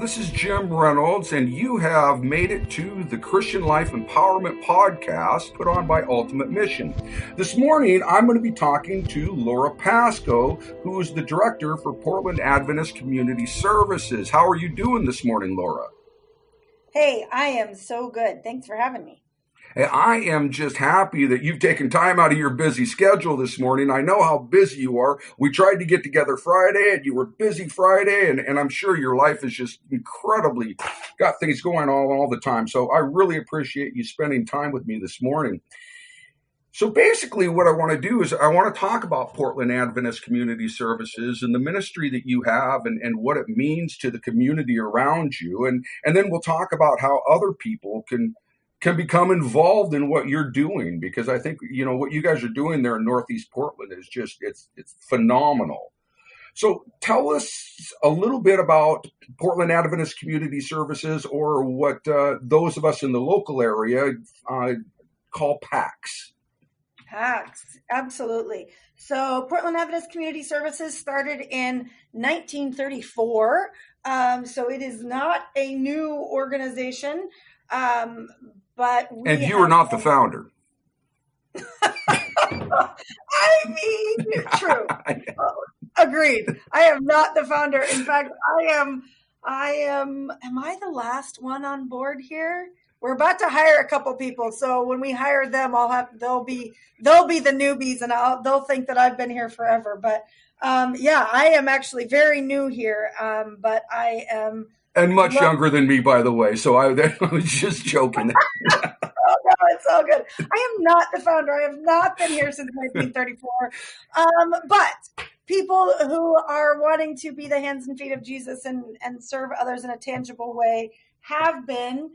this is Jim Reynolds, and you have made it to the Christian Life Empowerment Podcast put on by Ultimate Mission. This morning, I'm going to be talking to Laura Pascoe, who is the Director for Portland Adventist Community Services. How are you doing this morning, Laura? Hey, I am so good. Thanks for having me. Hey, I am just happy that you've taken time out of your busy schedule this morning. I know how busy you are. We tried to get together Friday, and you were busy Friday, and I'm sure your life is just incredibly got things going on all the time. So I really appreciate you spending time with me this morning. So basically what I want to do is I want to talk about Portland Adventist Community Services and the ministry that you have and what it means to the community around you. And then we'll talk about how other people can become involved in what you're doing, because I think, what you guys are doing there in Northeast Portland is just, it's phenomenal. So tell us a little bit about Portland Adventist Community Services, or what those of us in the local area call PACS. PACS, absolutely. So Portland Adventist Community Services started in 1934. So it is not a new organization. But you were not the founder. I mean, true. Agreed. I am not the founder. In fact, am I the last one on board here? We're about to hire a couple people. So when we hire them, they'll be the newbies, and they'll think that I've been here forever. But I am actually very new here. But I am. And much younger than me, by the way. So I was just joking. Oh, no, it's all good. I am not the founder. I have not been here since 1934. But people who are wanting to be the hands and feet of Jesus and serve others in a tangible way have been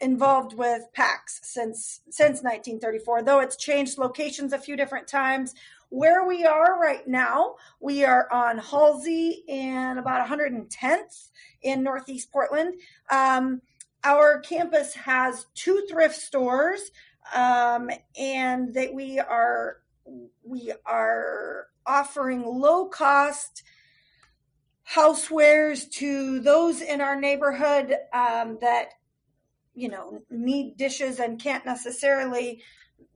involved with PACS since 1934, though it's changed locations a few different times. Where we are right now, we are on Halsey and about 110th in Northeast Portland. Our campus has 2 thrift stores, and that we are offering low-cost housewares to those in our neighborhood that need dishes and can't necessarily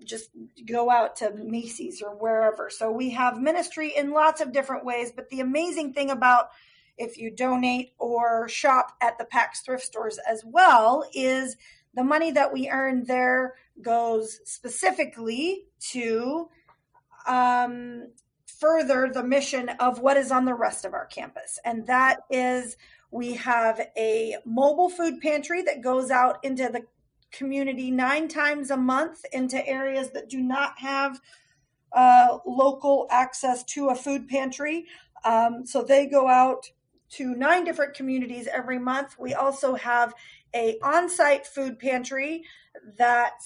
just go out to Macy's or wherever. So we have ministry in lots of different ways. But the amazing thing about if you donate or shop at the PACS thrift stores as well is the money that we earn there goes specifically to further the mission of what is on the rest of our campus. And that is, we have a mobile food pantry that goes out into the community 9 times a month into areas that do not have local access to a food pantry. So they go out to 9 different communities every month. We also have a on-site food pantry that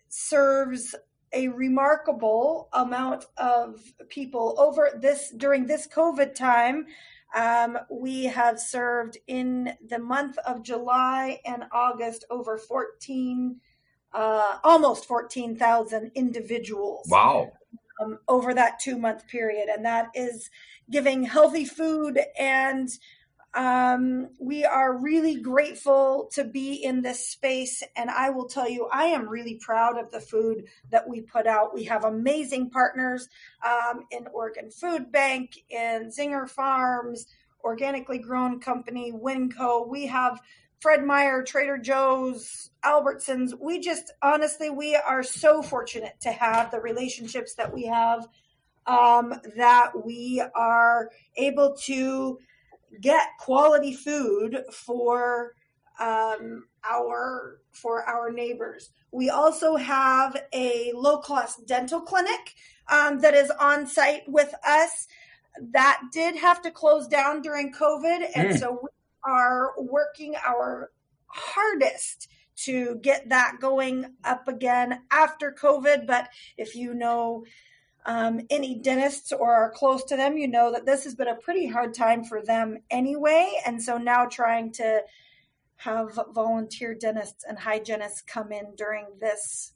serves a remarkable amount of people during this COVID time. We have served in the month of July and August over almost 14,000 individuals. Wow. Over that 2-month period. And that is giving healthy food. And we are really grateful to be in this space. And I will tell you, I am really proud of the food that we put out. We have amazing partners in Oregon Food Bank, in Zinger Farms, Organically Grown Company, Winco. We have Fred Meyer, Trader Joe's, Albertsons. We are so fortunate to have the relationships that we have, that we are able to get quality food for our neighbors. We also have a low-cost dental clinic that is on site with us. That did have to close down during COVID, and so we are working our hardest to get that going up again after COVID. But if you know any dentists or are close to them, you know that this has been a pretty hard time for them anyway. And so now trying to have volunteer dentists and hygienists come in during this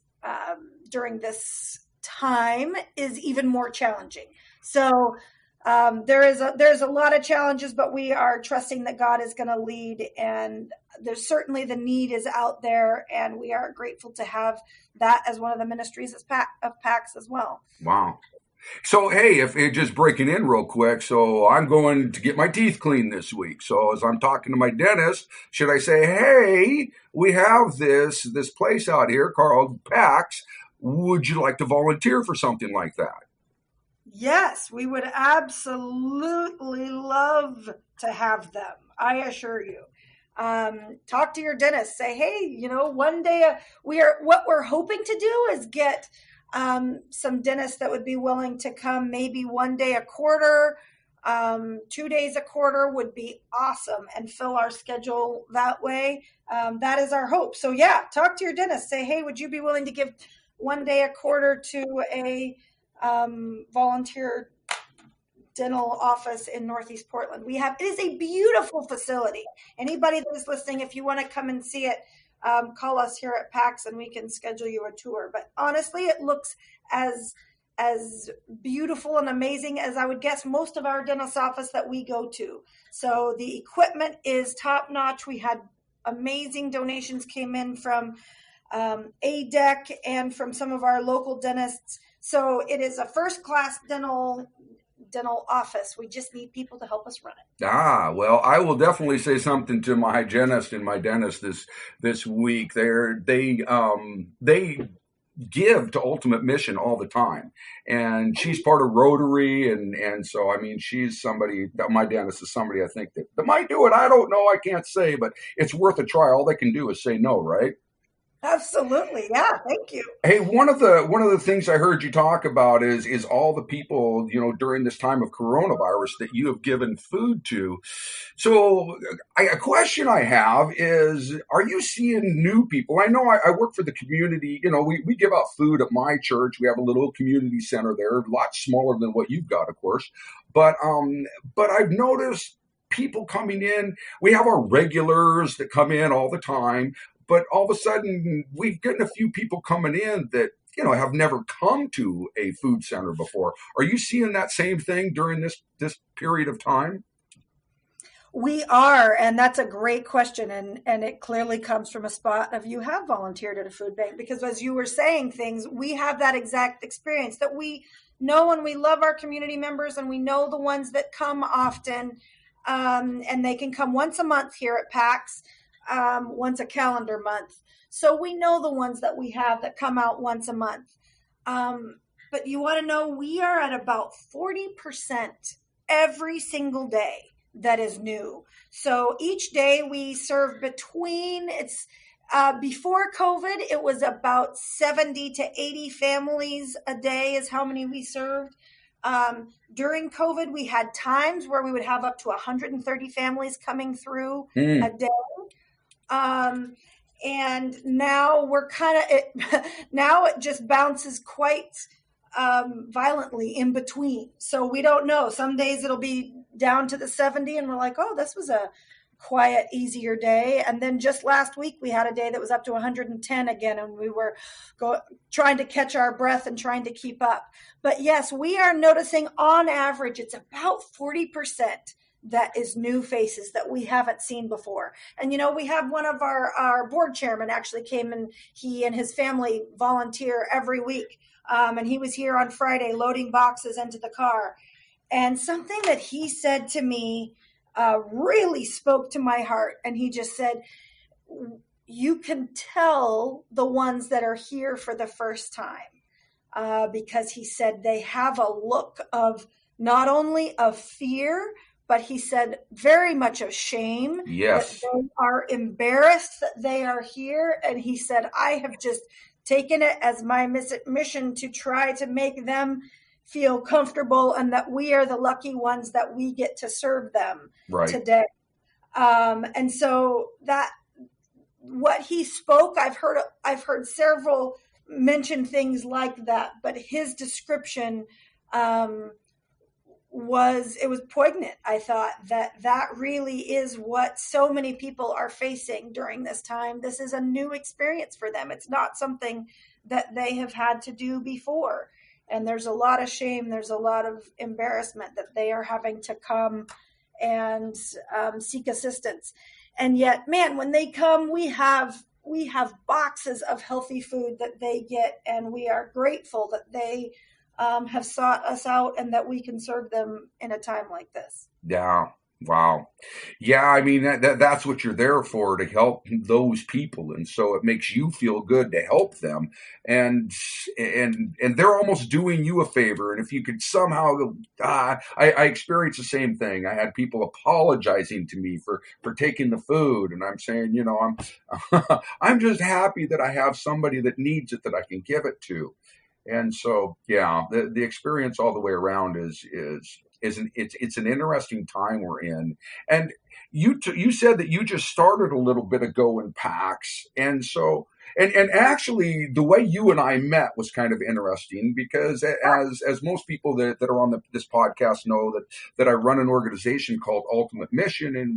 time is even more challenging. So there's a lot of challenges, but we are trusting that God is going to lead, and there's certainly the need is out there, and we are grateful to have that as one of the ministries of PAX as well. Wow. So, hey, if just breaking in real quick, so I'm going to get my teeth cleaned this week. So as I'm talking to my dentist, should I say, hey, we have this place out here called PAX. Would you like to volunteer for something like that? Yes, we would absolutely love to have them. I assure you. Talk to your dentist. Say, hey, one day what we're hoping to do is get some dentists that would be willing to come maybe one day a quarter, 2 days a quarter would be awesome, and fill our schedule that way. That is our hope. So yeah, talk to your dentist. Say, hey, would you be willing to give one day a quarter to a volunteer dental office in Northeast Portland? It is a beautiful facility. Anybody that is listening, if you want to come and see it, call us here at PAX and we can schedule you a tour. But honestly, it looks as beautiful and amazing as I would guess most of our dentist office that we go to. So the equipment is top notch. We had amazing donations came in from ADEC and from some of our local dentists. So it is a first class dental office. We just need people to help us run it. Well, I will definitely say something to my hygienist and my dentist this week. They give to Ultimate Mission all the time, and she's part of Rotary, and so I mean she's somebody that my dentist is somebody I think that might do it. I don't know, I can't say, but it's worth a try. All they can do is say no, right? Absolutely. Yeah. Thank you. Hey, one of the things I heard you talk about is all the people, during this time of coronavirus that you have given food to. So a question I have is, are you seeing new people? I know I work for the community. We give out food at my church. We have a little community center there, a lot smaller than what you've got, of course. But I've noticed people coming in. We have our regulars that come in all the time. But all of a sudden, we've gotten a few people coming in that, have never come to a food center before. Are you seeing that same thing during this period of time? We are, and that's a great question. And it clearly comes from a spot of you have volunteered at a food bank, because as you were saying things, we have that exact experience that we know, and we love our community members, and we know the ones that come often, and they can come once a month here at PAX. Once a calendar month. So we know the ones that we have that come out once a month. But you want to know, we are at about 40% every single day that is new. So each day we serve before COVID, it was about 70 to 80 families a day is how many we served. During COVID, we had times where we would have up to 130 families coming through a day. And now we're now it just bounces quite violently in between. So we don't know. Some days it'll be down to the 70 and we're like, oh, this was a quiet, easier day. And then just last week we had a day that was up to 110 again, and we were trying to catch our breath and trying to keep up. But yes, we are noticing on average it's about 40% that is new faces that we haven't seen before. And, we have one of our board chairman actually came, and he and his family volunteer every week. And he was here on Friday loading boxes into the car. And something that he said to me really spoke to my heart. And he just said, you can tell the ones that are here for the first time, because he said they have a look of not only of fear, but he said very much of shame. Yes. That they are embarrassed that they are here. And he said, I have just taken it as my mission to try to make them feel comfortable, and that we are the lucky ones that we get to serve them today. And so that what he spoke, I've heard several mention things like that, but his description, was poignant. I thought that really is what so many people are facing during this time. This is a new experience for them. It's not something that they have had to do before. And there's a lot of shame. There's a lot of embarrassment that they are having to come and seek assistance. And yet, man, when they come, we have boxes of healthy food that they get, and we are grateful that they have sought us out and that we can serve them in a time like this. Yeah. Wow. Yeah, I mean that's what you're there for, to help those people, and so it makes you feel good to help them, and and they're almost doing you a favor. And if you could somehow, I experienced the same thing. I had people apologizing to me for taking the food, and I'm saying, I'm I'm just happy that I have somebody that needs it that I can give it to. And so, yeah, the experience all the way around it's an interesting time we're in. And you said that you just started a little bit ago in PAX, and so and actually the way you and I met was kind of interesting, because as most people that are on this podcast know, that I run an organization called Ultimate Mission, and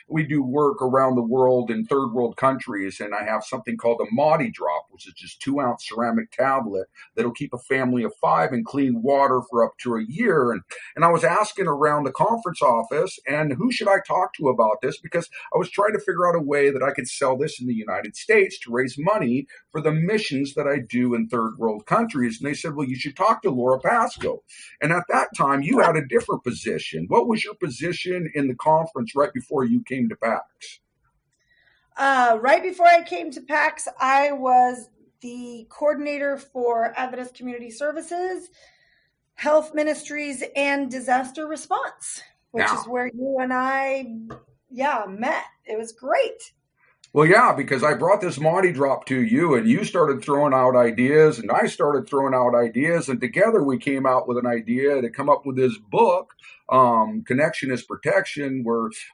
we do work around the world in third world countries, and I have something called a Mahdi Drop, which is just 2-ounce ceramic tablet that'll keep a family of 5 in clean water for up to a year. And I was asking around the conference office, and who should I talk to about this, because I was trying to figure out a way that I could sell this in the United States to raise money for the missions that I do in third world countries. And they said, well, you should talk to Laura Pascoe. And at that time, you had a different position. What was your position in the conference right before you came to PAX? Right before I came to PAX, I was the coordinator for Adventist Community Services, Health Ministries, and Disaster Response, which is where you and I, met. It was great. Well, yeah, because I brought this Mahdi Drop to you, and you started throwing out ideas, and I started throwing out ideas, and together we came out with an idea to come up with this book, Connection is Protection,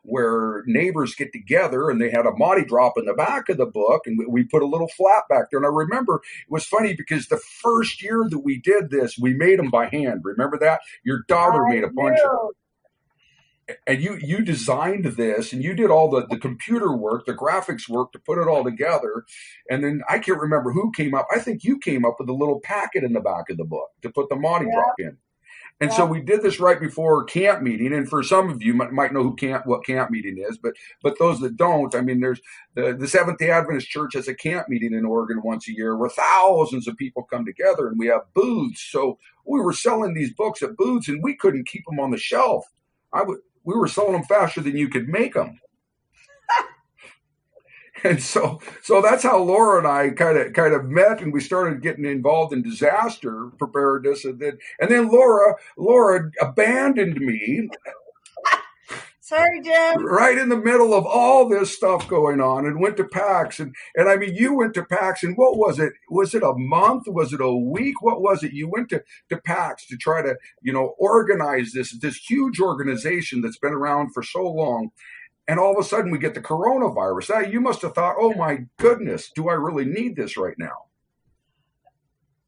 where neighbors get together, and they had a Mahdi Drop in the back of the book, and we put a little flap back there. And I remember it was funny because the first year that we did this, we made them by hand. Remember that? Your daughter made a bunch of them. And you designed this, and you did all the computer work, the graphics work to put it all together. And then I can't remember who came up. I think you came up with a little packet in the back of the book to put the Mahdi Drop in. And so we did this right before camp meeting. And for some of you might know what camp meeting is, but those that don't, I mean, there's the Seventh-day Adventist Church has a camp meeting in Oregon once a year where thousands of people come together, and we have booths. So we were selling these books at booths, and we couldn't keep them on the shelf. We were selling them faster than you could make them. And so that's how Laura and I kind of met, and we started getting involved in disaster preparedness. And then Laura abandoned me. Sorry, Jim. Right in the middle of all this stuff going on, and went to PAX. And I mean, you went to PAX, and what was it? Was it a month? Was it a week? What was it? You went to PAX to try to, organize this huge organization that's been around for so long. And all of a sudden we get the coronavirus. You must have thought, oh my goodness, do I really need this right now?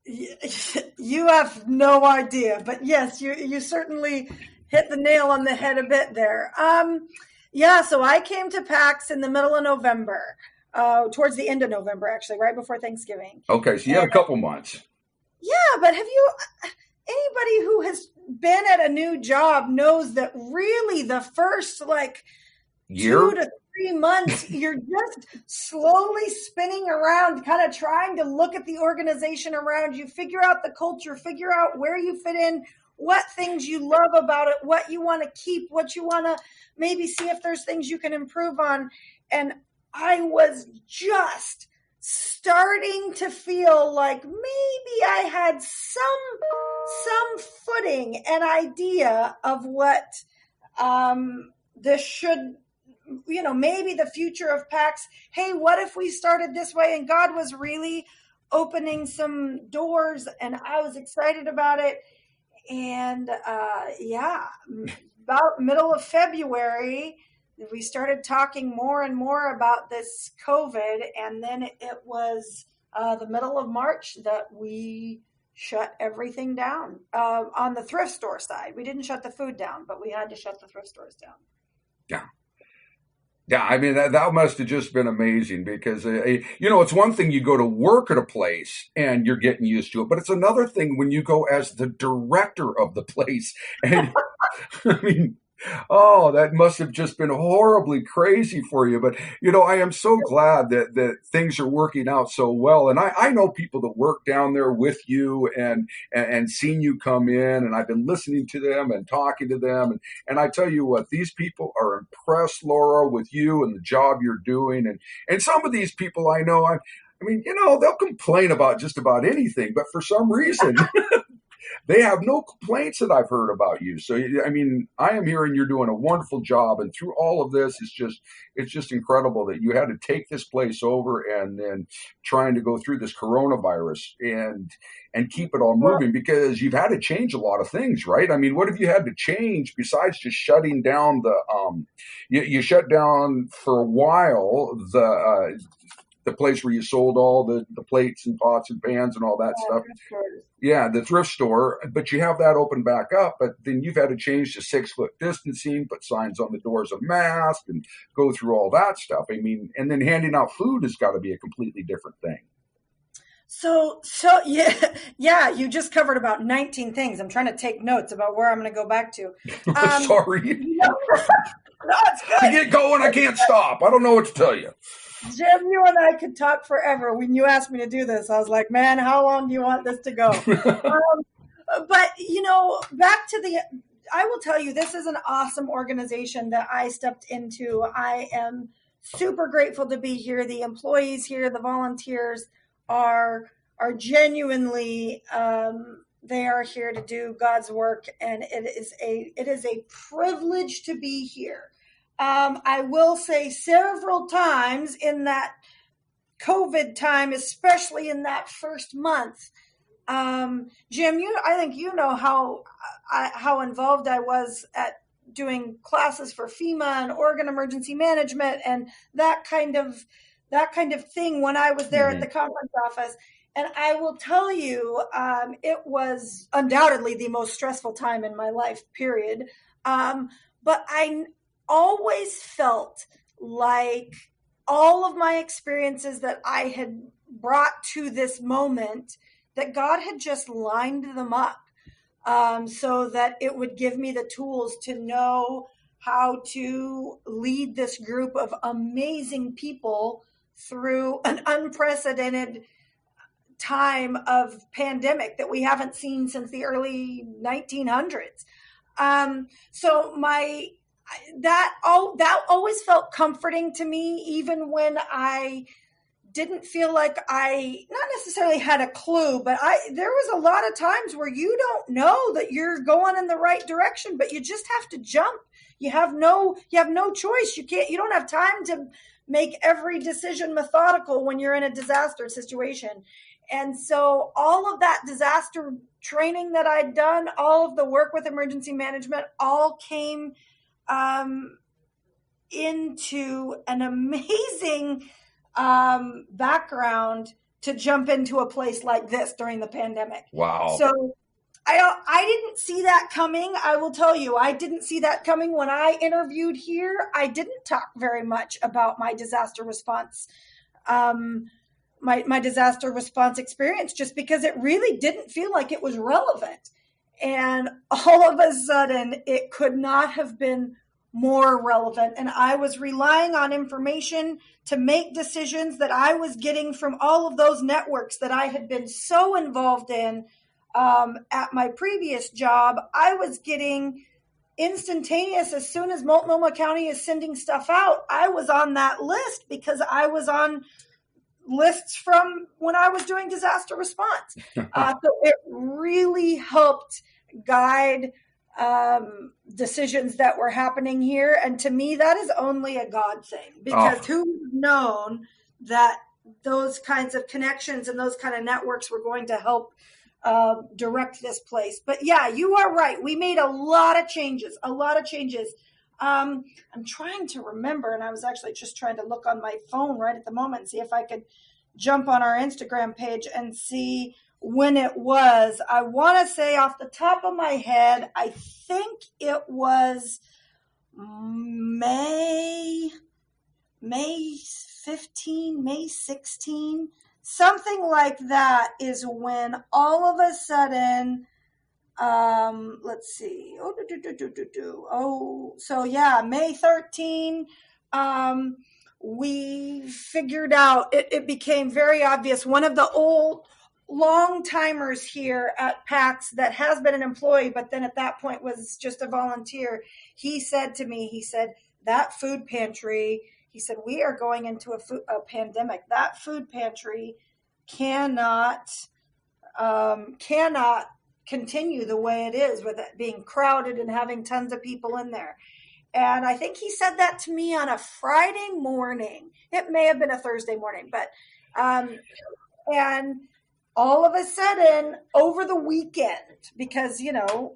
You have no idea, but yes, you certainly hit the nail on the head a bit there. So I came to PAX in the middle of November, towards the end of November, actually, right before Thanksgiving. Okay, so you had a couple months. Yeah, but anybody who has been at a new job knows that really the first year? 2 to 3 months, you're just slowly spinning around, kind of trying to look at the organization around you, figure out the culture, figure out where you fit in, what things you love about it, what you want to keep, what you want to maybe see if there's things you can improve on. And I was just starting to feel like maybe I had some footing and idea of what this should, maybe the future of PAX. Hey, what if we started this way? And God was really opening some doors, and I was excited about it. And about middle of February, we started talking more and more about this COVID. And then it was the middle of March that we shut everything down on the thrift store side. We didn't shut the food down, but we had to shut the thrift stores down. Yeah. Yeah, I mean that must have just been amazing because it's one thing you go to work at a place and you're getting used to it, but it's another thing when you go as the director of the place. And I mean, oh, that must have just been horribly crazy for you. But, I am so glad that things are working out so well. And I know people that work down there with you and seen you come in, and I've been listening to them and talking to them. And I tell you what, these people are impressed, Laura, with you and the job you're doing. And some of these people I know, I mean, they'll complain about just about anything, but for some reason, they have no complaints that I've heard about you. So, I mean, I am hearing you're doing a wonderful job. And through all of this, it's just incredible that you had to take this place over and then trying to go through this coronavirus and keep it all moving, because you've had to change a lot of things, right? I mean, what have you had to change besides just shutting down you shut down for a while the place where you sold all the plates and pots and pans and all that stuff. Yeah, the thrift store, but you have that open back up, but then you've had to change to 6-foot distancing, put signs on the doors of masks, and go through all that stuff. I mean, and then handing out food has got to be a completely different thing. So yeah, you just covered about 19 things. I'm trying to take notes about where I'm going to go back to. Sorry. No, it's good. I get going, I can't stop. I don't know what to tell you. Jim, you and I could talk forever. When you asked me to do this, I was like, man, how long do you want this to go? But, back to I will tell you, this is an awesome organization that I stepped into. I am super grateful to be here. The employees here, the volunteers are genuinely, they are here to do God's work. And it is a privilege to be here. I will say several times in that COVID time, especially in that first month, Jim, I think how involved I was at doing classes for FEMA and Oregon Emergency Management and that kind of thing when I was there at the conference office. And I will tell you, it was undoubtedly the most stressful time in my life, period. But I always felt like all of my experiences that I had brought to this moment, that God had just lined them up so that it would give me the tools to know how to lead this group of amazing people through an unprecedented time of pandemic that we haven't seen since the early 1900s. So that always felt comforting to me, even when I didn't feel like I not necessarily had a clue, but there was a lot of times where you don't know that you're going in the right direction, but you just have to jump. You have no choice. You don't have time to make every decision methodical when you're in a disaster situation. And so all of that disaster training that I'd done, all of the work with emergency management, all came into an amazing background to jump into a place like this during the pandemic. Wow. So I didn't see that coming. I will tell you, I didn't see that coming. When I interviewed here, I didn't talk very much about my disaster response, my disaster response experience, just because it really didn't feel like it was relevant. And all of a sudden, it could not have been more relevant. And I was relying on information to make decisions that I was getting from all of those networks that I had been so involved in at my previous job. I was getting instantaneous, as soon as Multnomah County is sending stuff out, I was on that list because I was on lists from when I was doing disaster response. So it really helped guide decisions that were happening here. And to me, that is only a God thing, because who would have known that those kinds of connections and those kind of networks were going to help direct this place. But yeah, you are right. We made a lot of changes. I'm trying to remember, and I was actually just trying to look on my phone right at the moment and see if I could jump on our Instagram page and see when it was. I want to say off the top of my head, I think it was May May 15, May 16, something like that is when all of a sudden, let's see. So yeah, May 13, we figured out, it became very obvious. One of the old long timers here at PAX that has been an employee, but then at that point was just a volunteer. He said to me, he said, that food pantry, he said, we are going into a pandemic. That food pantry cannot continue the way it is, with it being crowded and having tons of people in there. And I think he said that to me on a Friday morning. It may have been a Thursday morning, but and all of a sudden over the weekend, because, you know,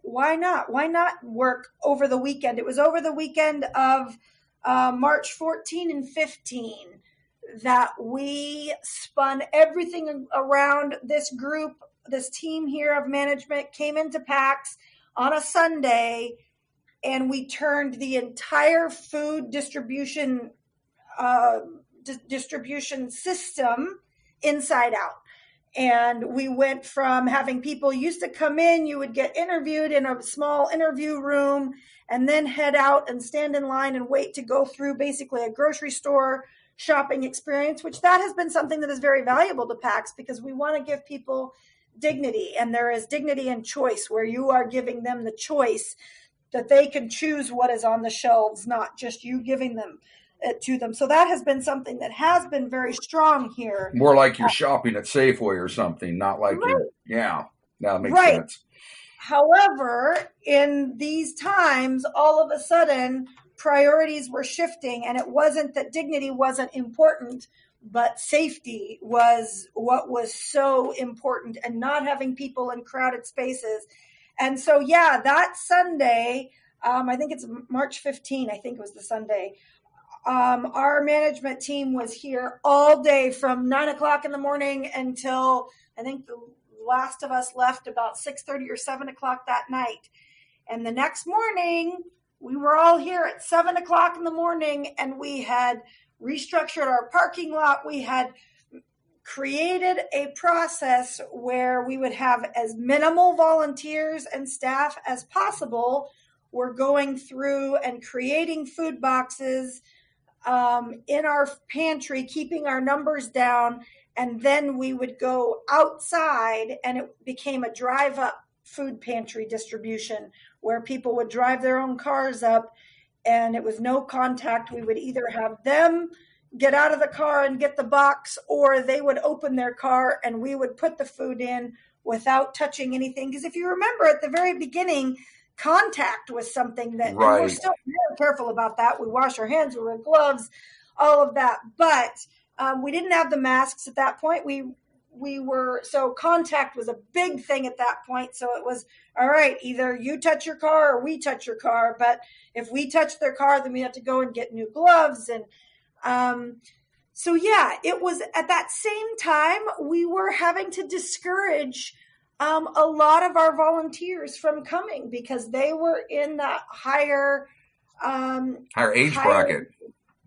why not work over the weekend? It was over the weekend of March 14 and 15 that we spun everything around. This group, this team here of management came into PAX on a Sunday, and we turned the entire food distribution system inside out. And we went from having people used to come in, you would get interviewed in a small interview room and then head out and stand in line and wait to go through basically a grocery store shopping experience, which that has been something that is very valuable to PAX, because we want to give people dignity, and there is dignity in choice, where you are giving them the choice that they can choose what is on the shelves, not just you giving them it to them. So that has been something that has been very strong here. More like you're shopping at Safeway or something, not like you're, yeah, that makes sense. However, in these times, all of a sudden, priorities were shifting, and it wasn't that dignity wasn't important, but safety was what was so important, and not having people in crowded spaces. And so, yeah, that Sunday, I think it's March 15, I think it was the Sunday, our management team was here all day from 9 o'clock in the morning until I think the last of us left about 6:30 or 7 o'clock that night. And the next morning, we were all here at 7 o'clock in the morning, and we had restructured our parking lot. We had created a process where we would have as minimal volunteers and staff as possible. We're going through and creating food boxes in our pantry, keeping our numbers down, and then we would go outside, and it became a drive-up food pantry distribution where people would drive their own cars up, and it was no contact. We would either have them get out of the car and get the box, or they would open their car and we would put the food in without touching anything. Because if you remember at the very beginning, contact was something that we're still very careful about that. We wash our hands, we wear gloves, all of that. But we didn't have the masks at that point. So contact was a big thing at that point. So it was, all right, either you touch your car or we touch your car. But if we touch their car, then we have to go and get new gloves. And so, yeah, it was at that same time we were having to discourage a lot of our volunteers from coming because they were in that higher age bracket.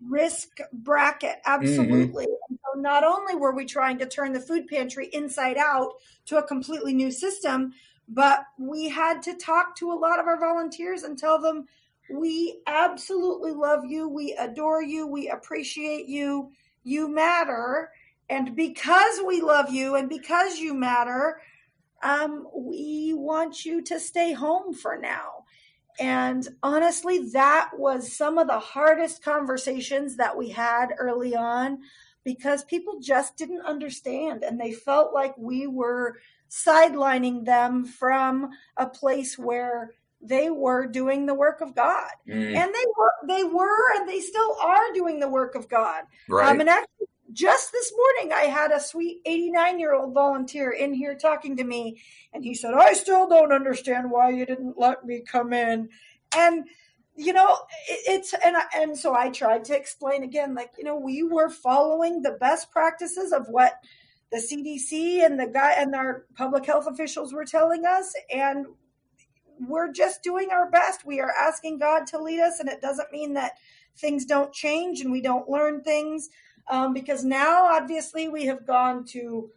Risk bracket. Absolutely. Mm-hmm. So not only were we trying to turn the food pantry inside out to a completely new system, but we had to talk to a lot of our volunteers and tell them, we absolutely love you. We adore you. We appreciate you. You matter. And because we love you and because you matter, we want you to stay home for now. And honestly, that was some of the hardest conversations that we had early on because people just didn't understand and they felt like we were sidelining them from a place where they were doing the work of God. And they were, and they still are doing the work of God. Right. And actually, just this morning, I had a sweet 89-year-old volunteer in here talking to me, and he said, I still don't understand why you didn't let me come in. And, you know, and so I tried to explain again, like, you know, we were following the best practices of what the CDC and our public health officials were telling us, and we're just doing our best. We are asking God to lead us, and it doesn't mean that things don't change and we don't learn things, because now obviously we have gone to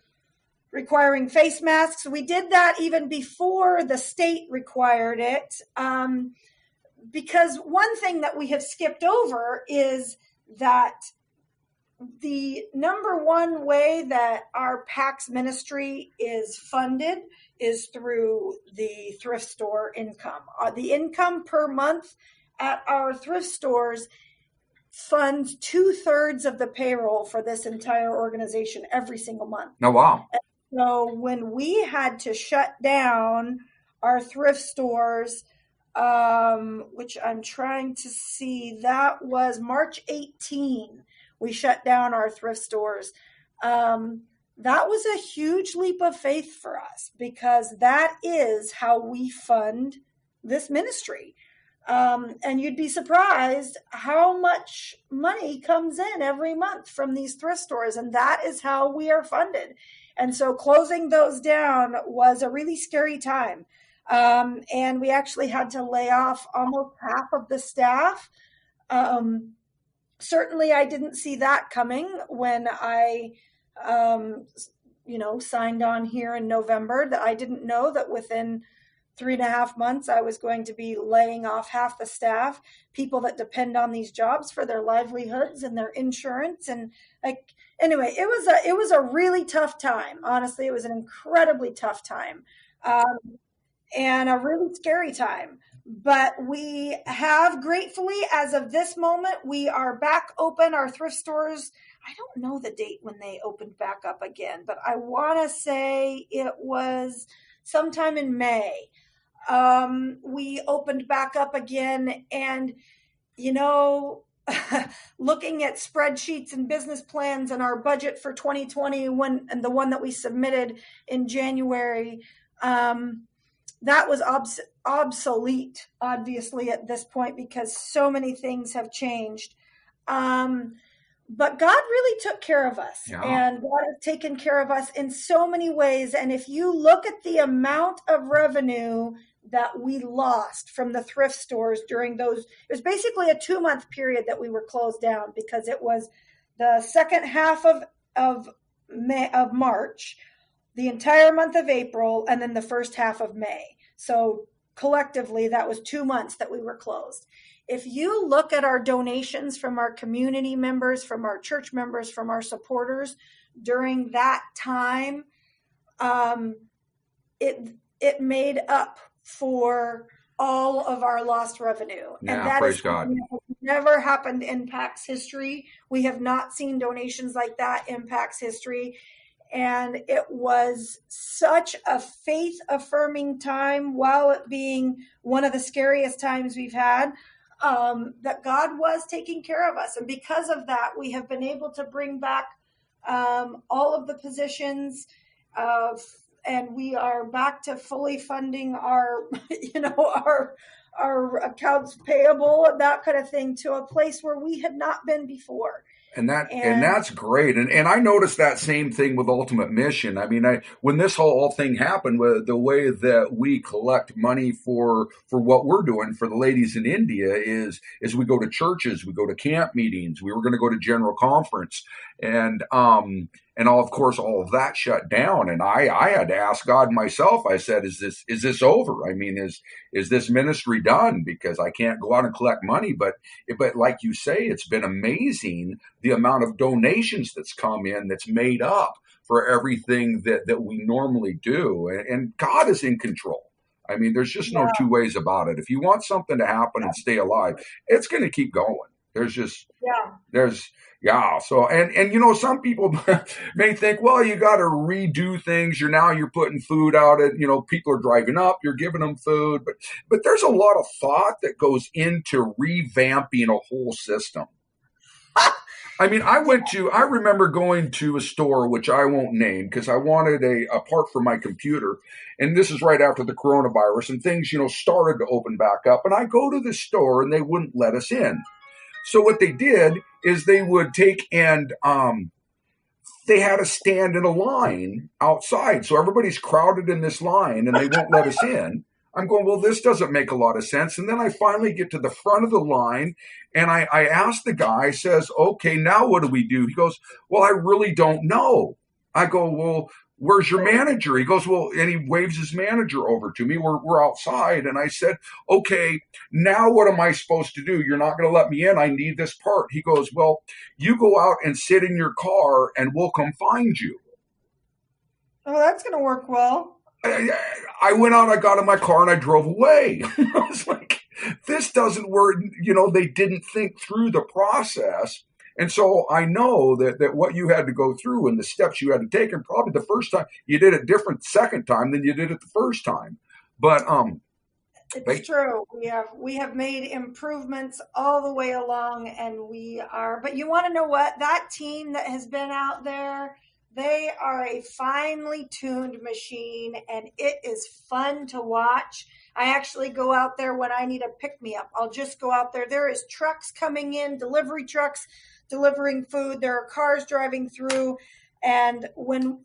requiring face masks. We did that even before the state required it, because one thing that we have skipped over is that the number one way that our PAX ministry is funded is through the thrift store income. The income per month at our thrift stores funds 2/3 of the payroll for this entire organization every single month. Oh, wow. And so when we had to shut down our thrift stores, which I'm trying to see, that was March 18. We shut down our thrift stores. That was a huge leap of faith for us, because that is how we fund this ministry. And you'd be surprised how much money comes in every month from these thrift stores. And that is how we are funded. And so closing those down was a really scary time. And we actually had to lay off almost half of the staff. Certainly I didn't see that coming when I, signed on here in November, that I didn't know that within 3.5 months, I was going to be laying off half the staff, people that depend on these jobs for their livelihoods and their insurance. And anyway, it was a really tough time. Honestly, it was an incredibly tough time, and a really scary time. But we have, gratefully, as of this moment, we are back open. Our thrift stores, I don't know the date when they opened back up again, but I want to say it was sometime in May. We opened back up again, and, looking at spreadsheets and business plans and our budget for 2020 and the one that we submitted in January, that was obsolete, obviously, at this point, because so many things have changed. But God really took care of us, and God has taken care of us in so many ways. And if you look at the amount of revenue that we lost from the thrift stores during those, it was basically a 2-month period that we were closed down, because it was the second half of March, the entire month of April, and then the first half of May. So collectively, that was 2 months that we were closed. If you look at our donations from our community members, from our church members, from our supporters during that time, it made up for all of our lost revenue. Yeah, and that praise is God. Never happened in PAC's history. We have not seen donations like that in PAC's history. And it was such a faith-affirming time, while it being one of the scariest times we've had, that God was taking care of us. And because of that, we have been able to bring back all of the positions, and we are back to fully funding our, our accounts payable and that kind of thing, to a place where we had not been before. And that's great. And I noticed that same thing with Ultimate Mission. I mean, when this whole thing happened, with the way that we collect money for what we're doing for the ladies in India is we go to churches, we go to camp meetings, we were going to go to general conference, and of course all of that shut down. And I had to ask God myself. I said, is this over? I mean, is this ministry done? Because I can't go out and collect money. But like you say, it's been amazing the amount of donations that's come in, that's made up for everything that we normally do. And God is in control. I mean, there's just no two ways about it. If you want something to happen and stay alive, it's going to keep going. So, and some people may think, well, you got to redo things. You're putting food out at, people are driving up, you're giving them food, but there's a lot of thought that goes into revamping a whole system. I mean, I remember going to a store, which I won't name, because I wanted a part for my computer. And this is right after the coronavirus, and things, started to open back up. And I go to the store and they wouldn't let us in. So what they did is they would take and they had us stand in a line outside. So everybody's crowded in this line and they won't let us in I'm going, well, this doesn't make a lot of sense. And then I finally get to the front of the line and I ask the guy, says, okay, now what do we do? He goes, well, I really don't know. I go, well, where's your manager? He goes, well, and he waves his manager over to me. We're outside. And I said, okay, now what am I supposed to do? You're not going to let me in. I need this part. He goes, well, you go out and sit in your car and we'll come find you. Oh, that's going to work well. I went out, I got in my car and I drove away. I was like, this doesn't work. They didn't think through the process. And so I know that what you had to go through and the steps you had to take, and probably the first time you did it different second time than you did it the first time. But it's true. We have made improvements all the way along, and but you want to know what? That team that has been out there, they are a finely tuned machine, and it is fun to watch. I actually go out there when I need a pick-me-up. I'll just go out there. There is trucks coming in, delivery trucks delivering food. There are cars driving through. And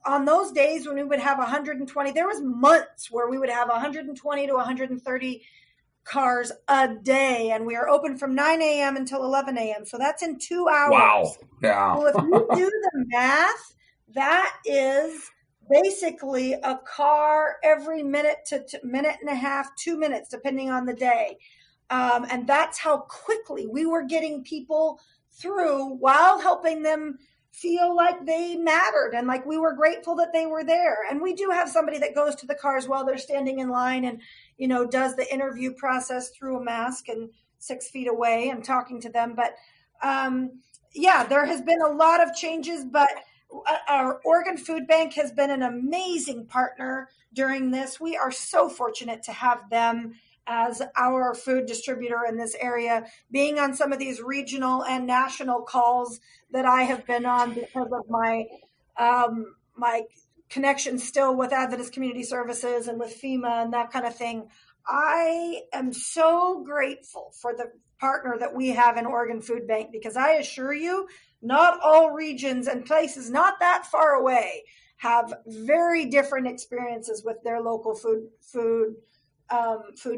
on those days when we would have 120, there was months where we would have 120 to 130 cars a day. And we are open from 9 a.m. until 11 a.m. So that's in 2 hours. Wow. Yeah. Well, if you do the math, that is basically a car every minute to minute and a half, 2 minutes, depending on the day. And that's how quickly we were getting people through while helping them feel like they mattered and like we were grateful that they were there. And we do have somebody that goes to the cars while they're standing in line and, does the interview process through a mask and 6 feet away and talking to them. But there has been a lot of changes, but our Oregon Food Bank has been an amazing partner during this. We are so fortunate to have them as our food distributor in this area, being on some of these regional and national calls that I have been on because of my my connection still with Adventist Community Services and with FEMA and that kind of thing. I am so grateful for the partner that we have in Oregon Food Bank, because I assure you, not all regions and places not that far away have very different experiences with their local food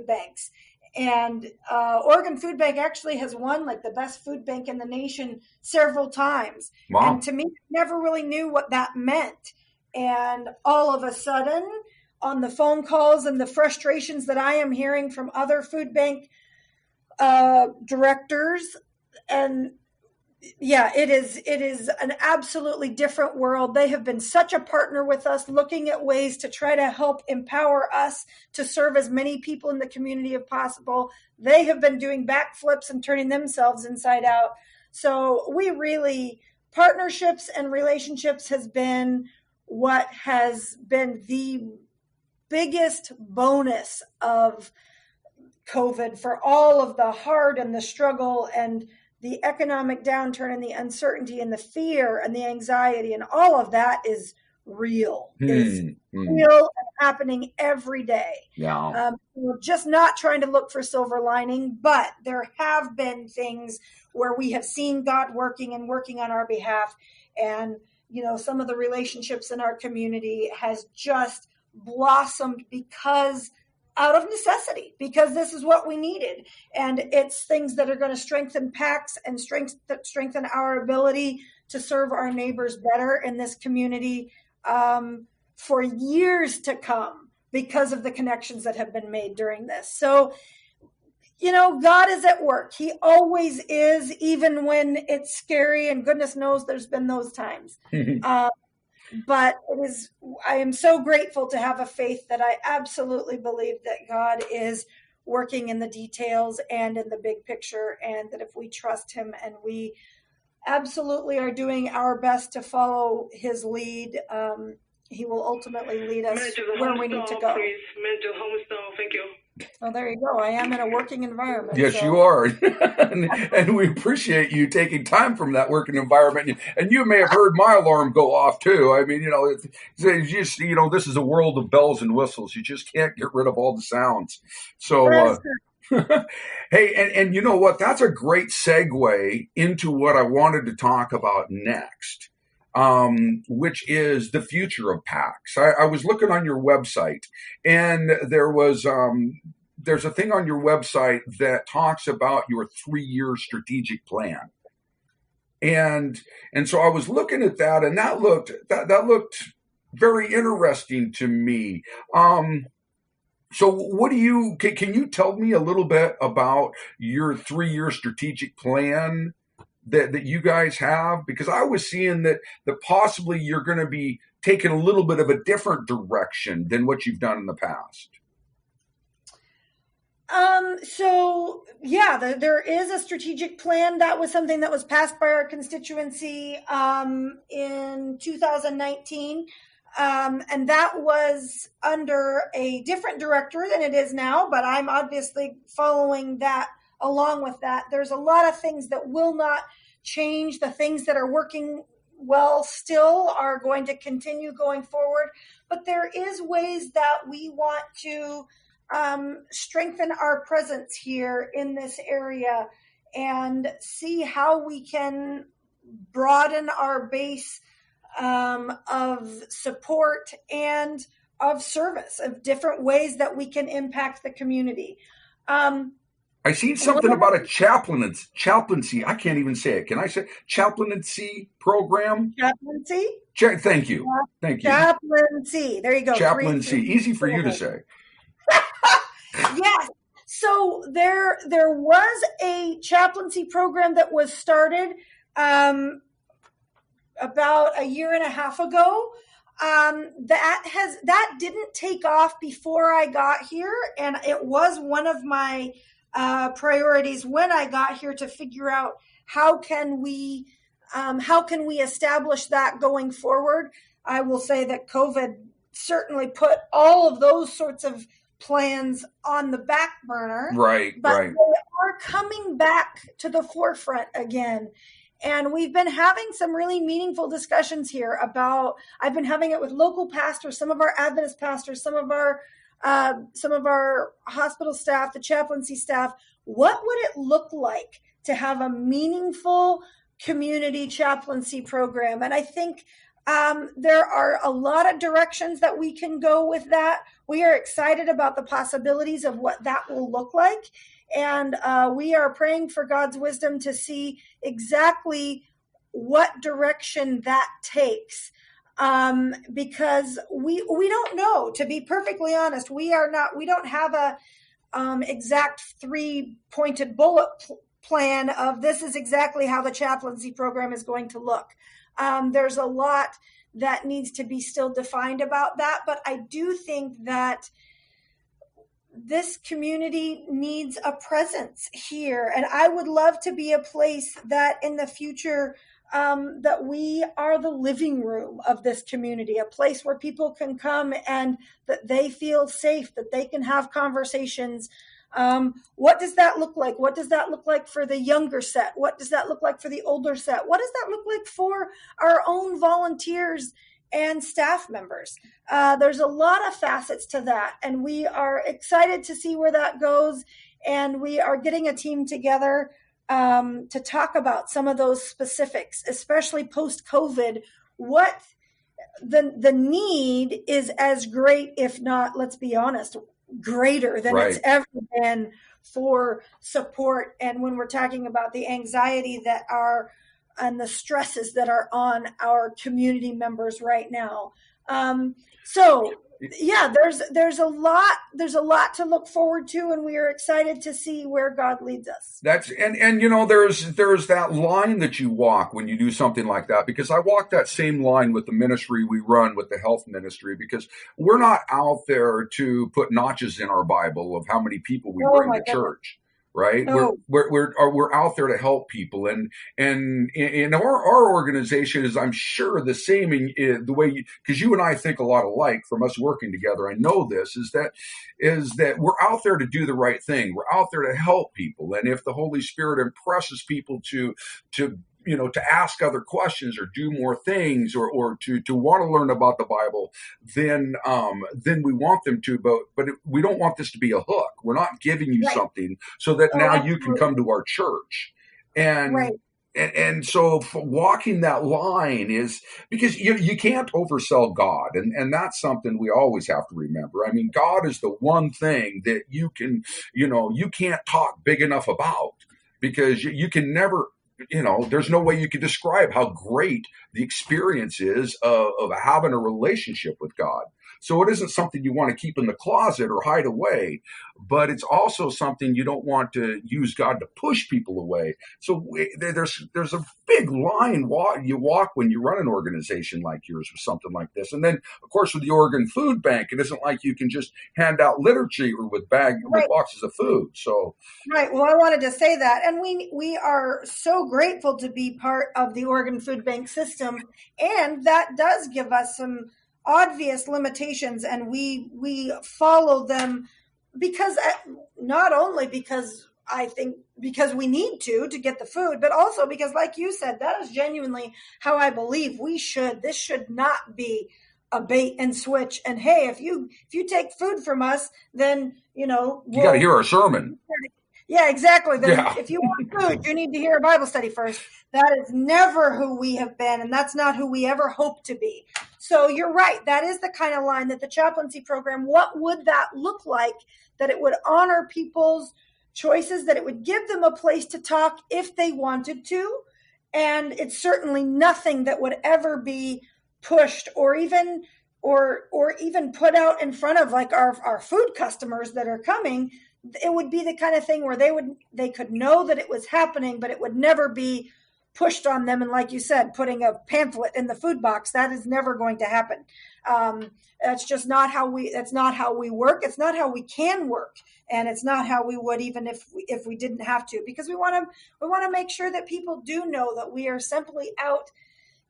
banks. And Oregon Food Bank actually has won like the best food bank in the nation several times. Wow. And to me, I never really knew what that meant. And all of a sudden, on the phone calls and the frustrations that I am hearing from other food bank directors, and it is an absolutely different world. They have been such a partner with us, looking at ways to try to help empower us to serve as many people in the community as possible. They have been doing backflips and turning themselves inside out. So partnerships and relationships has been what has been the biggest bonus of COVID, for all of the heart and the struggle and the economic downturn and the uncertainty and the fear and the anxiety and all of that is real. Is real and happening every day. Yeah. We're just not trying to look for silver lining, but there have been things where we have seen God working and working on our behalf. And, some of the relationships in our community has just blossomed out of necessity, because this is what we needed. And it's things that are going to strengthen PACs and strengthen our ability to serve our neighbors better in this community for years to come, because of the connections that have been made during this. So, God is at work. He always is, even when it's scary, and goodness knows there's been those times. But I am so grateful to have a faith that I absolutely believe that God is working in the details and in the big picture, and that if we trust him and we absolutely are doing our best to follow his lead, he will ultimately lead us where we need to go. Please. Mental home stall, thank you. Oh, there you go. I am in a working environment. Yes, you are. and we appreciate you taking time from that working environment. And you may have heard my alarm go off too. I mean, it's just, this is a world of bells and whistles. You just can't get rid of all the sounds. So, hey, and you know what? That's a great segue into what I wanted to talk about next. which is the future of PACs. I was looking on your website, and there's a thing on your website that talks about your 3-year strategic plan. And so I was looking at that, and that looked very interesting to me. So can you tell me a little bit about your 3-year strategic plan that you guys have? Because I was seeing that possibly you're going to be taking a little bit of a different direction than what you've done in the past. So yeah, there is a strategic plan. That was something that was passed by our constituency in 2019. And that was under a different director than it is now, but I'm obviously following that along with that. There's a lot of things that will not change. The things that are working well still are going to continue going forward, but there is ways that we want to strengthen our presence here in this area and see how we can broaden our base of support and of service, of different ways that we can impact the community. I seen something about a chaplaincy. I can't even say it. Can I say chaplaincy program? Chaplaincy? Thank you. Chaplaincy. There you go. Chaplaincy. Easy for you to say. Yes. So there was a chaplaincy program that was started about a year and a half ago. That didn't take off before I got here, and it was one of my priorities when I got here to figure out how can we establish that going forward. I will say that COVID certainly put all of those sorts of plans on the back burner. Right. They are coming back to the forefront again. And we've been having some really meaningful discussions here about, I've been having it with local pastors, some of our Adventist pastors, some of our hospital staff, the chaplaincy staff. What would it look like to have a meaningful community chaplaincy program? And I think there are a lot of directions that we can go with that. We are excited about the possibilities of what that will look like. And we are praying for God's wisdom to see exactly what direction that takes. Because we don't know, to be perfectly honest. We don't have a exact 3-pointed bullet plan of this is exactly how the chaplaincy program is going to look. There's a lot that needs to be still defined about that, but I do think that this community needs a presence here, and I would love to be a place that in the future that we are the living room of this community, a place where people can come and that they feel safe, that they can have conversations. What does that look like? What does that look like for the younger set? What does that look like for the older set? What does that look like for our own volunteers and staff members? There's a lot of facets to that, and we are excited to see where that goes. And we are getting a team together to talk about some of those specifics, especially post-COVID. What the need is as great, if not, let's be honest, greater than it's ever been for support. And when we're talking about the anxiety and the stresses that are on our community members right now. So yeah, there's a lot to look forward to, and we are excited to see where God leads us. There's that line that you walk when you do something like that, because I walk that same line with the ministry we run with the health ministry, because we're not out there to put notches in our Bible of how many people we bring to church. Right. No. We're out there to help people. And in our organization is, I'm sure, the same in the way, because you and I think a lot alike from us working together. I know this is that we're out there to do the right thing. We're out there to help people. And if the Holy Spirit impresses people to ask other questions or do more things or to want to learn about the Bible, then we want them to, but we don't want this to be a hook. We're not giving you something so that now you can come to our church. And and so walking that line is because you can't oversell God. And that's something we always have to remember. I mean, God is the one thing that you can't talk big enough about because you can never, there's no way you can describe how great the experience is of having a relationship with God. So it isn't something you want to keep in the closet or hide away, but it's also something you don't want to use God to push people away. So there's a big line you walk when you run an organization like yours or something like this. And then, of course, with the Oregon Food Bank, it isn't like you can just hand out literature with Right. boxes of food. So Right. Well, I wanted to say that, and we are so grateful to be part of the Oregon Food Bank system, and that does give us some obvious limitations, and we follow them because not only because I think because we need to get the food, but also because, like you said, that is genuinely how I believe this should not be a bait and switch. And hey, if you take food from us, then you got to hear our sermon. Yeah, exactly. Then Yeah. if you want food, you need to hear a Bible study first. That is never who we have been, and that's not who we ever hope to be. So you're right. That is the kind of line that the chaplaincy program, what would that look like? That it would honor people's choices, that it would give them a place to talk if they wanted to. And it's certainly nothing that would ever be pushed or even put out in front of like our food customers that are coming. It would be the kind of thing where they could know that it was happening, but it would never be pushed on them. And like you said, putting a pamphlet in the food box, that is never going to happen. That's just not how that's not how we work. It's not how we can work. And it's not how we would, even if we didn't have to, because we want to make sure that people do know that we are simply out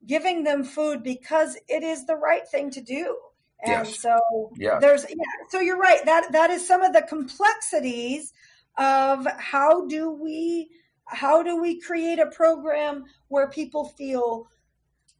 giving them food because it is the right thing to do. And yes. so yes. So you're right. That is some of the complexities of how do we create a program where people feel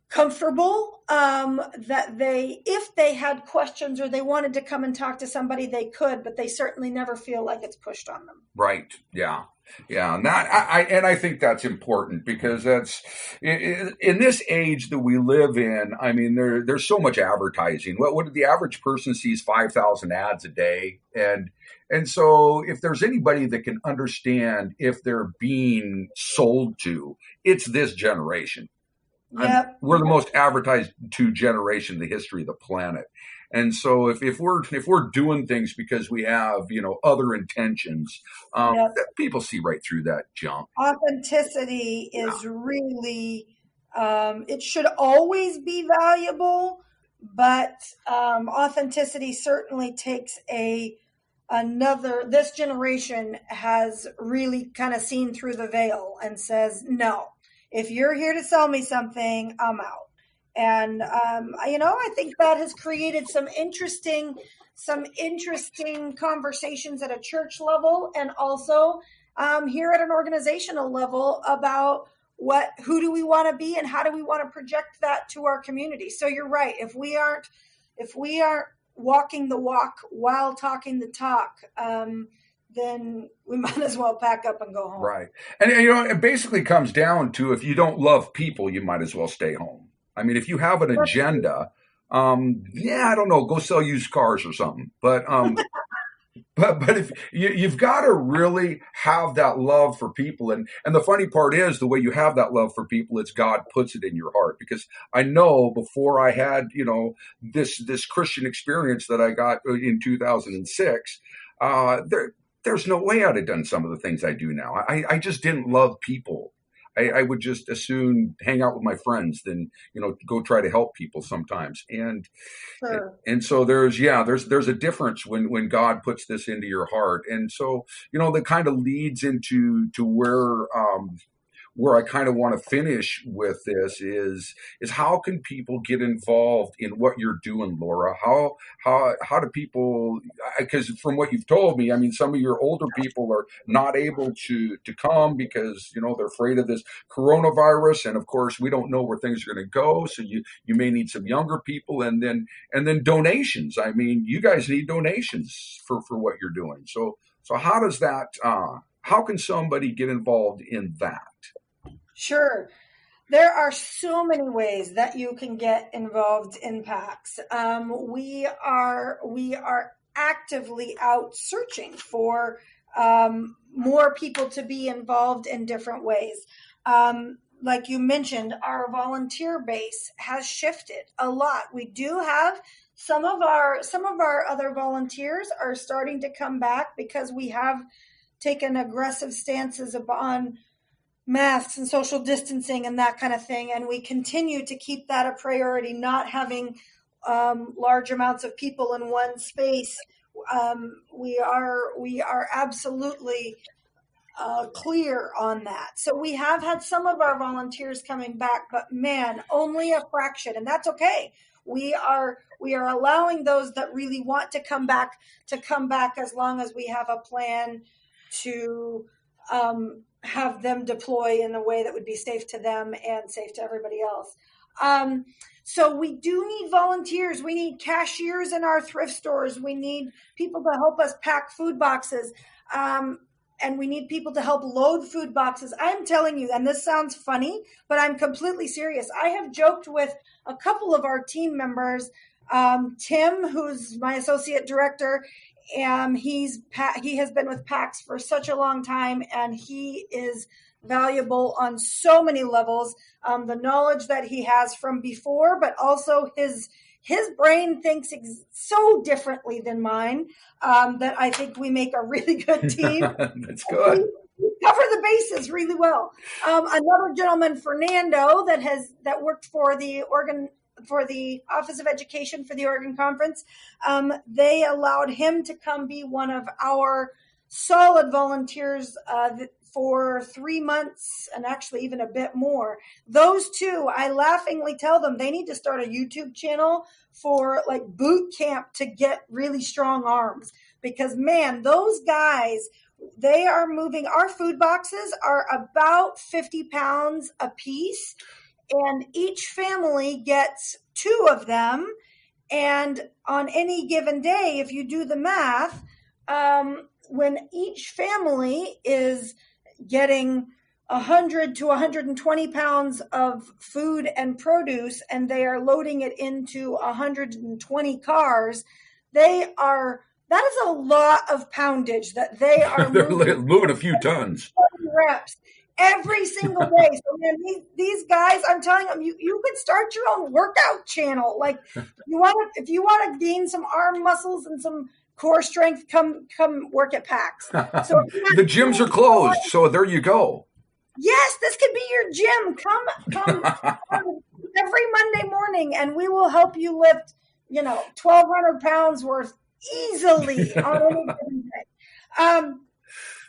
comfortable, that if they had questions or they wanted to come and talk to somebody, they could, but they certainly never feel like it's pushed on them. Right. Yeah. Yeah, and I think that's important because that's in this age that we live in. I mean, there's so much advertising. What the average person sees 5,000 ads a day, and so if there's anybody that can understand if they're being sold to, it's this generation. Yep. We're the most advertised to generation in the history of the planet. And so if we're doing things because we have, other intentions, Yep. people see right through that junk. Authenticity is really, it should always be valuable, but authenticity certainly takes this generation has really kind of seen through the veil and says, no, if you're here to sell me something, I'm out. And, I think that has created some interesting conversations at a church level and also here at an organizational level about who do we want to be and how do we want to project that to our community. So you're right. If we aren't walking the walk while talking the talk, then we might as well pack up and go home. Right. And, it basically comes down to if you don't love people, you might as well stay home. I mean, if you have an agenda, I don't know, go sell used cars or something. But but if you've got to really have that love for people, and the funny part is the way you have that love for people, it's God puts it in your heart. Because I know before I had this Christian experience that I got in 2006, there's no way I'd have done some of the things I do now. I just didn't love people. I would just as soon hang out with my friends than, go try to help people sometimes. And, Sure. and so there's a difference when God puts this into your heart. And so, that kind of leads into where I kind of want to finish with this is how can people get involved in what you're doing, Laura? How do people, because from what you've told me, I mean, some of your older people are not able to come because, they're afraid of this coronavirus. And of course, we don't know where things are going to go. So you may need some younger people and then donations. I mean, you guys need donations for what you're doing. So how does that, how can somebody get involved in that? Sure. There are so many ways that you can get involved in PACs. We are actively out searching for more people to be involved in different ways. Like you mentioned, our volunteer base has shifted a lot. We do have some of our other volunteers are starting to come back because we have taken aggressive stances upon masks and social distancing and that kind of thing. And we continue to keep that a priority, not having large amounts of people in one space. We are absolutely clear on that. So we have had some of our volunteers coming back, but man, only a fraction, and that's okay. We are allowing those that really want to come back as long as we have a plan to have them deploy in a way that would be safe to them and safe to everybody else. So we do need volunteers. We need cashiers in our thrift stores. We need people to help us pack food boxes. And we need people to help load food boxes. I'm telling you, and this sounds funny, but I'm completely serious. I have joked with a couple of our team members, Tim, who's my associate director, and he has been with PACS for such a long time, and he is valuable on so many levels. The knowledge that he has from before, but also his brain thinks so differently than mine that I think we make a really good team. That's good. We cover the bases really well. Another gentleman, Fernando, that worked for the Office of Education for the Oregon Conference, they allowed him to come be one of our solid volunteers for 3 months, and actually even a bit more. Those two, I laughingly tell them they need to start a YouTube channel for like boot camp to get really strong arms, because man, those guys, they are moving. Our food boxes are about 50 pounds a piece, and each family gets 2 of them. And on any given day, if you do the math, when each family is getting 100 to 120 pounds of food and produce, and they are loading it into 120 cars, that is a lot of poundage that they are moving a few tons. Reps every single day. So man, these guys, I'm telling them, you could start your own workout channel. Like if you want to gain some arm muscles and some core strength, come work at PACS. So the gyms are closed, so there you go. Yes, this could be your gym. Come every Monday morning, and we will help you lift 1,200 pounds worth easily on any given day.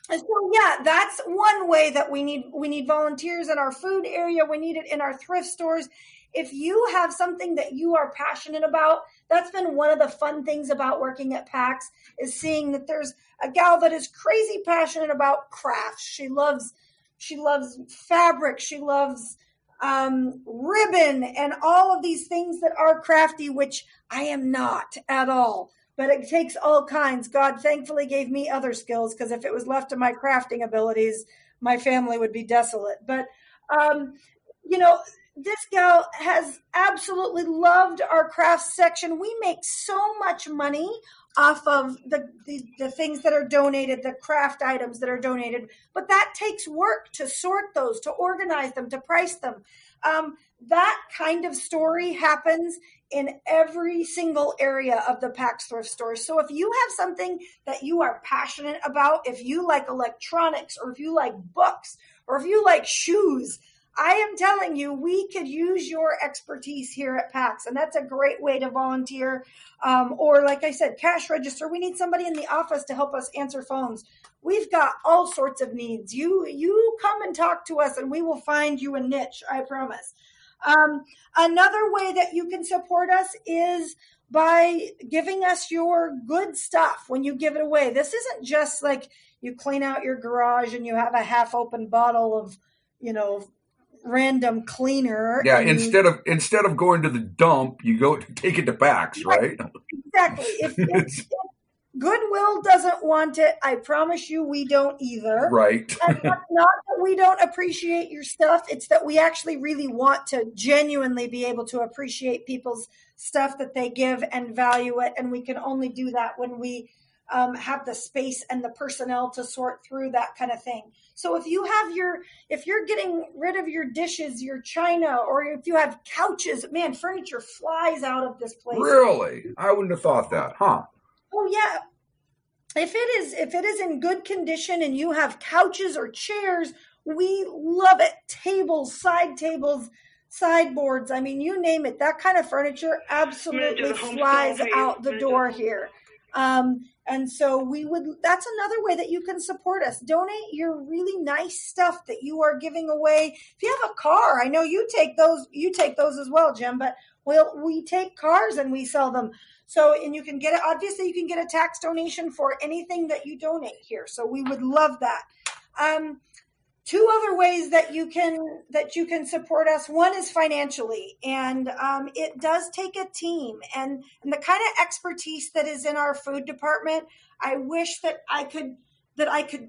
So yeah, that's one way that we need volunteers in our food area. We need it in our thrift stores. If you have something that you are passionate about, that's been one of the fun things about working at PACS, is seeing that there's a gal that is crazy passionate about crafts. She loves fabric. She loves ribbon and all of these things that are crafty, which I am not at all. But it takes all kinds. God thankfully gave me other skills, because if it was left to my crafting abilities, my family would be desolate. But, this gal has absolutely loved our crafts section. We make so much money off of the things that are donated, the craft items that are donated. But that takes work to sort those, to organize them, to price them. That kind of story happens in every single area of the PACS thrift store. So if you have something that you are passionate about, if you like electronics, or if you like books, or if you like shoes, I am telling you, we could use your expertise here at PACS, and that's a great way to volunteer. Or like I said, cash register. We need somebody in the office to help us answer phones. We've got all sorts of needs. You come and talk to us, and we will find you a niche, I promise. Another way that you can support us is by giving us your good stuff when you give it away. This isn't just like you clean out your garage and you have a half-open bottle of, random cleaner. Yeah, instead of going to the dump, you go take it to PACS, right? Exactly. If Goodwill doesn't want it. I promise you we don't either. Right. And it's not that we don't appreciate your stuff. It's that we actually really want to genuinely be able to appreciate people's stuff that they give and value it. And we can only do that when we have the space and the personnel to sort through that kind of thing. So if you're getting rid of your dishes, your china, or if you have couches, man, furniture flies out of this place. Really? I wouldn't have thought that, huh? Oh yeah. If it is in good condition and you have couches or chairs, we love it. Tables, sideboards. I mean, you name it. That kind of furniture absolutely flies out the door here. And so that's another way that you can support us. Donate your really nice stuff that you are giving away. If you have a car, I know you take those as well, Jim, but we take cars and we sell them. So, and you can get it, obviously you can get a tax donation for anything that you donate here. So we would love that. Two other ways that you can support us. One is financially, and it does take a team and the kind of expertise that is in our food department. I wish that I could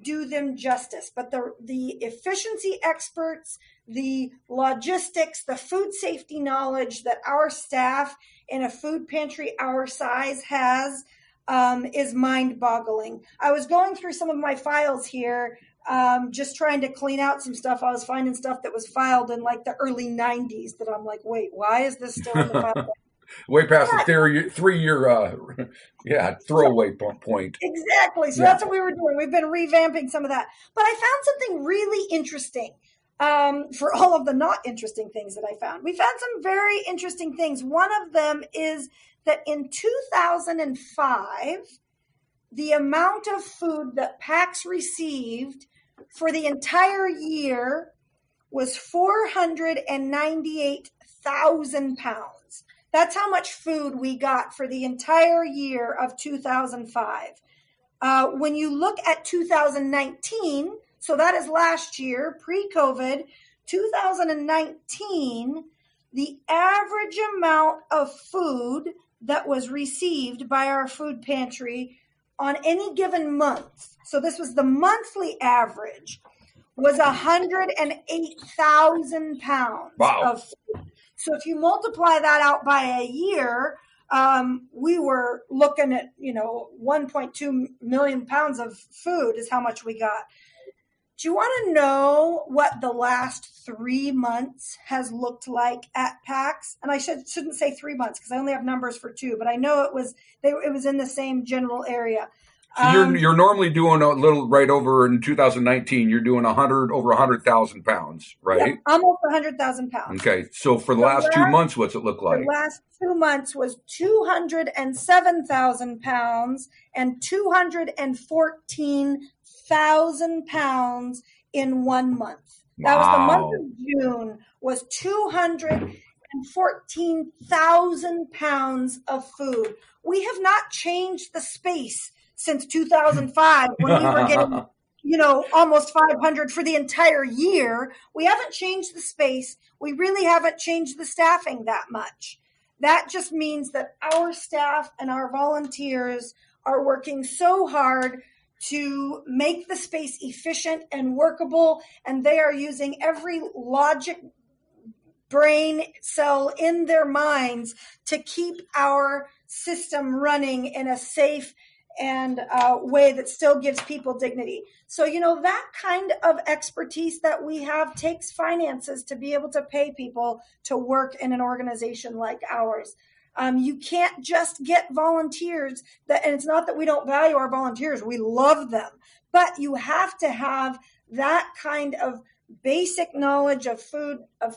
do them justice, but the efficiency experts, the logistics, the food safety knowledge that our staff in a food pantry our size has is mind-boggling. I was going through some of my files here. Just trying to clean out some stuff. I was finding stuff that was filed in like the early 90s that I'm like, wait, why is this still in the file? Way past the 3-year throwaway point. Exactly. So that's what we were doing. We've been revamping some of that. But I found something really interesting for all of the not interesting things that I found. We found some very interesting things. One of them is that in 2005, the amount of food that PACS received for the entire year was 498,000 pounds. That's how much food we got for the entire year of 2005. When you look at 2019, so that is last year, pre-COVID, 2019, the average amount of food that was received by our food pantry on any given month, so this was the monthly average, was 108,000 pounds of food. So if you multiply that out by a year, we were looking at, 1.2 million pounds of food is how much we got. Do you want to know what the last 3 months has looked like at PACS? And I shouldn't say 3 months because I only have numbers for 2, but I know it was in the same general area. So you're normally doing a little right over in 2019. You're doing over 100,000 pounds, right? Yeah, almost 100,000 pounds. Okay, so for the last 2 months, what's it look like? The last 2 months was 207,000 pounds and 214,000 pounds in 1 month. That was the month of June, was 214,000 pounds of food. We have not changed the space since 2005 when we were getting, almost 500 for the entire year. We haven't changed the space. We really haven't changed the staffing that much. That just means that our staff and our volunteers are working so hard to make the space efficient and workable, and they are using every logic brain cell in their minds to keep our system running in a safe and way that still gives people dignity. So, that kind of expertise that we have takes finances to be able to pay people to work in an organization like ours. You can't just get volunteers and it's not that we don't value our volunteers. We love them, but you have to have that kind of basic knowledge of food, of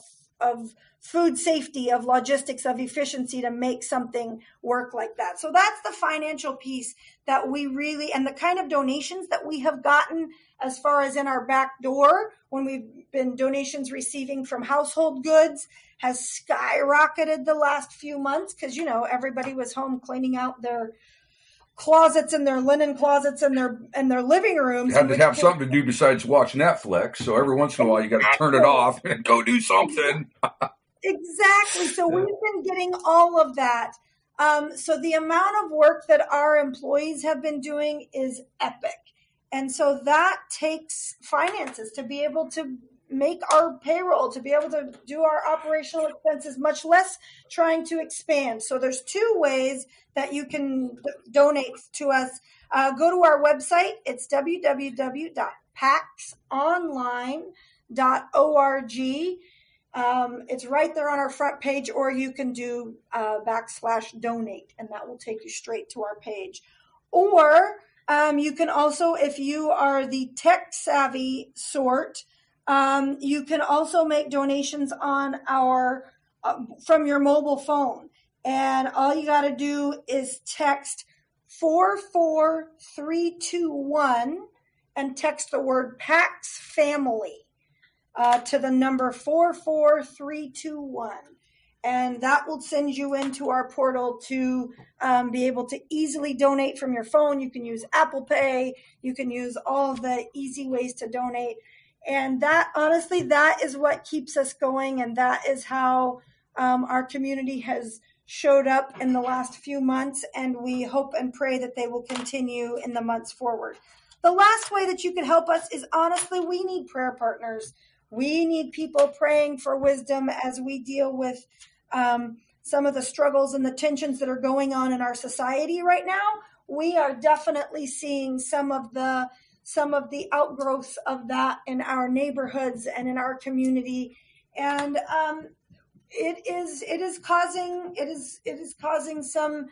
food safety, of logistics, of efficiency to make something work like that. So that's the financial piece that we really, and the kind of donations that we have gotten as far as in our back door when we've been donations receiving from household goods has skyrocketed the last few months because, everybody was home cleaning out their closets and their linen closets and their living rooms. You had to have something to do besides watch Netflix. So every once in a while, you got to turn it off and go do something. Exactly. So we've been getting all of that. So the amount of work that our employees have been doing is epic. And so that takes finances to be able to make our payroll, to be able to do our operational expenses, much less trying to expand. So there's two ways that you can donate to us. Go to our website. It's www.paxonline.org. It's right there on our front page, or you can do /donate, and that will take you straight to our page. Or you can also, if you are the tech savvy sort, you can also make donations on our from your mobile phone. And all you got to do is text 44321 and text the word PAX family to the number 44321. And that will send you into our portal to be able to easily donate from your phone. You can use Apple Pay. You can use all of the easy ways to donate. And that, honestly, that is what keeps us going. And that is how our community has showed up in the last few months. And we hope and pray that they will continue in the months forward. The last way that you can help us is, honestly, we need prayer partners. We need people praying for wisdom as we deal with some of the struggles and the tensions that are going on in our society right now. We are definitely seeing some of the outgrowths of that in our neighborhoods and in our community, and it is causing some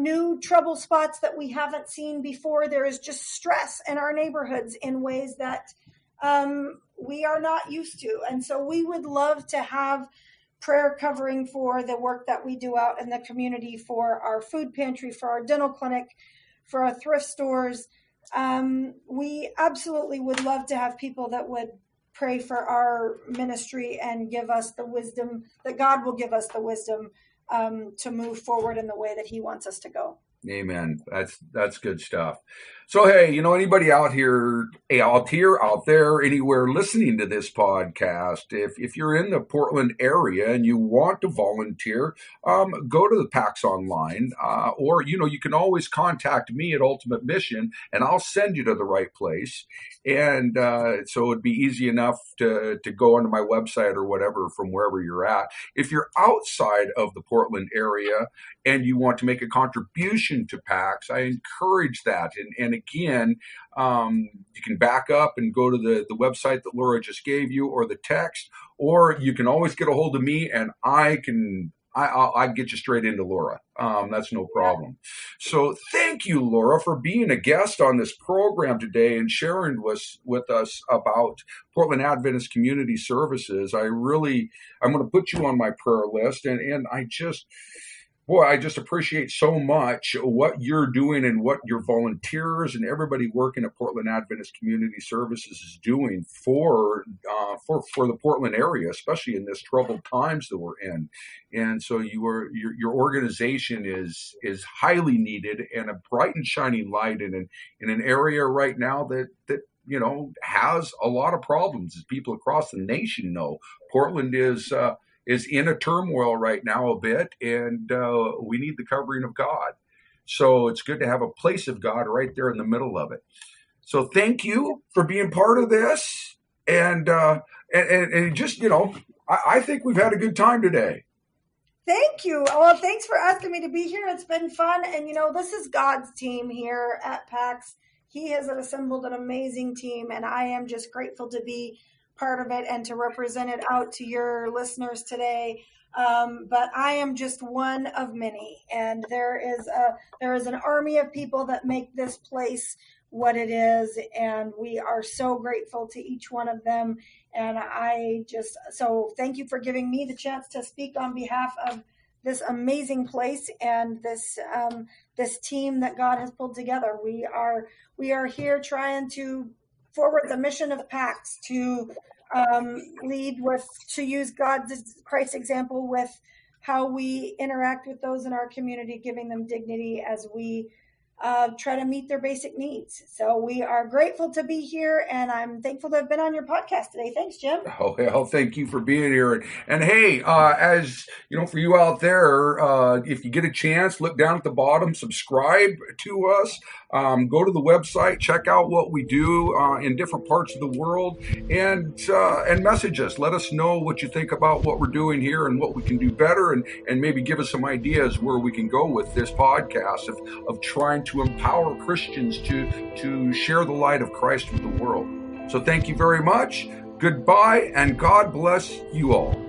new trouble spots that we haven't seen before. There is just stress in our neighborhoods in ways that we are not used to, and so we would love to have prayer covering for the work that we do out in the community, for our food pantry, for our dental clinic, for our thrift stores. We absolutely would love to have people that would pray for our ministry and give us the wisdom, that God will give us the wisdom to move forward in the way that He wants us to go. Amen. That's good stuff. So, hey, anybody out there, anywhere listening to this podcast, if you're in the Portland area and you want to volunteer, go to the PAX Online, or, you can always contact me at Ultimate Mission and I'll send you to the right place. And so it'd be easy enough to go onto my website or whatever from wherever you're at. If you're outside of the Portland area and you want to make a contribution to PAX, I encourage that. And again, you can back up and go to the website that Laura just gave you, or the text, or you can always get a hold of me and I'll get you straight into Laura. That's no problem. So thank you, Laura, for being a guest on this program today and sharing with us about Portland Adventist Community Services. I'm going to put you on my prayer list, and I just appreciate so much what you're doing and what your volunteers and everybody working at Portland Adventist Community Services is doing for the Portland area, especially in this troubled times that we're in. And so your organization is highly needed and a bright and shining light in an area right now that has a lot of problems, as people across the nation know. Portland is in a turmoil right now a bit, and we need the covering of God. So it's good to have a place of God right there in the middle of it. So thank you for being part of this. And just, I think we've had a good time today. Thank you. Well, thanks for asking me to be here. It's been fun. And, this is God's team here at PAX. He has assembled an amazing team, and I am just grateful to be part of it and to represent it out to your listeners today. But I am just one of many, and there is an army of people that make this place what it is, and we are so grateful to each one of them. And so thank you for giving me the chance to speak on behalf of this amazing place and this team that God has pulled together. We are here trying to forward the mission of PAX, to to use Christ's example with how we interact with those in our community, giving them dignity as we try to meet their basic needs. So we are grateful to be here, and I'm thankful to have been on your podcast today. Thanks, Jim. Oh, well, thank you for being here. And hey, as you know, for you out there, if you get a chance, look down at the bottom, subscribe to us, go to the website, check out what we do in different parts of the world, and message us. Let us know what you think about what we're doing here and what we can do better, and maybe give us some ideas where we can go with this podcast of trying to empower Christians to share the light of Christ with the world. So thank you very much. Goodbye, and God bless you all.